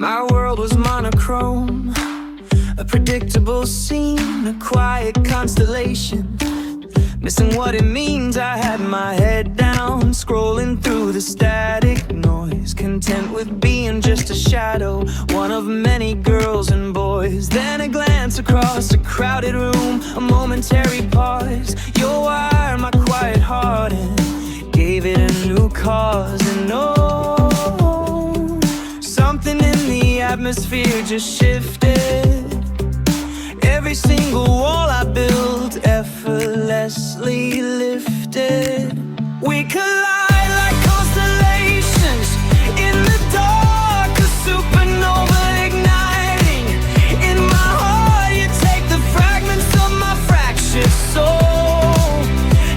My world was monochrome, a predictable scene, a quiet constellation. Missing what it means, I had my head down, scrolling through the static noise, content with being just a shadow, one of many girls and boys. Then a glance across a crowded room, a momentary pause. Your wire, my quiet heart, and gave it a new cause. And oh, something in the atmosphere just shifted. Every single wall I built effortlessly lifted. We collide like constellations in the dark, a supernova igniting. In my heart you take the fragments of my fractured soul,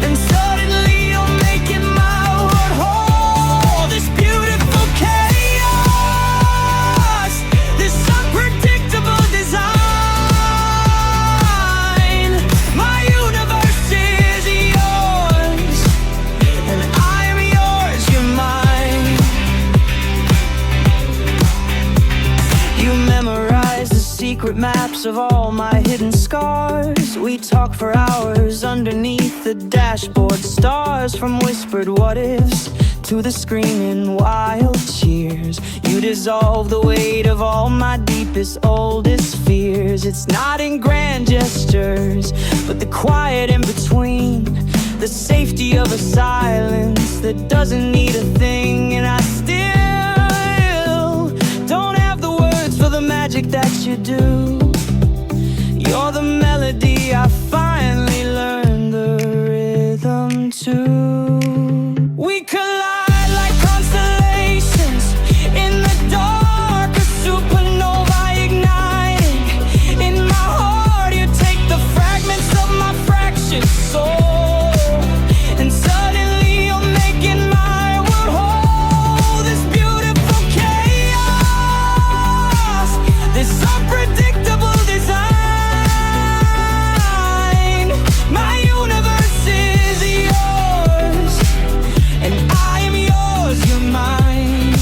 and suddenly you're making my world whole. This beautiful chaos, this unpredictable design. Secret maps of all my hidden scars. We talk for hours underneath the dashboard stars. From whispered what ifs to the screaming wild cheers. You dissolve the weight of all my deepest, oldest fears. It's not in grand gestures, but the quiet in between. The safety of a silence that doesn't need a thing. And I still don't have the words for the magic that you do. You're the melody I finally learned the rhythm to. We collide like constellations in the dark, a supernova igniting. In my heart you take the fragments of my fractured soul, and suddenly you're making my world whole. This beautiful chaos, this unpredictable design. My universe is yours, and I am yours, you're mine.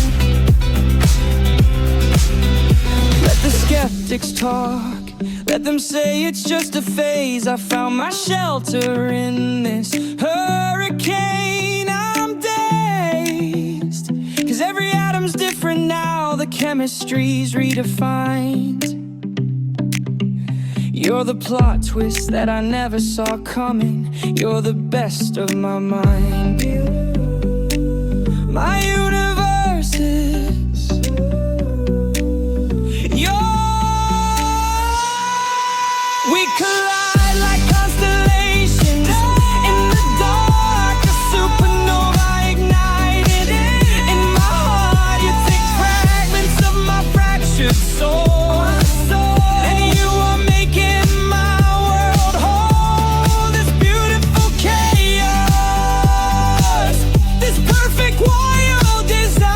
Let the skeptics talk, let them say it's just a phase. I found my shelter in this hurricane. I'm dazed, 'cause every atom's different now. The chemistry's redefined. You're the plot twist that I never saw coming. You're the best of my mind. My universe is yours. We collide like constellations in the dark, a supernova ignited. In my heart you take fragments of my fractured soul, and you are making my world whole. This beautiful chaos, this perfect wild design.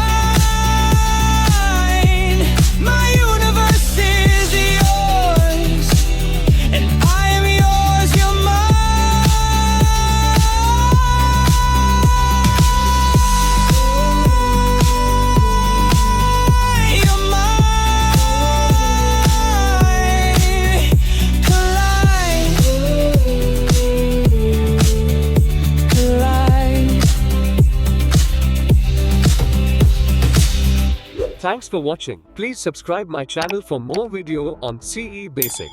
My universe is yours, and I am yours, you're mine. You're mine. Collide, collide. Thanks for watching. Please subscribe my channel for more video on CE Basic.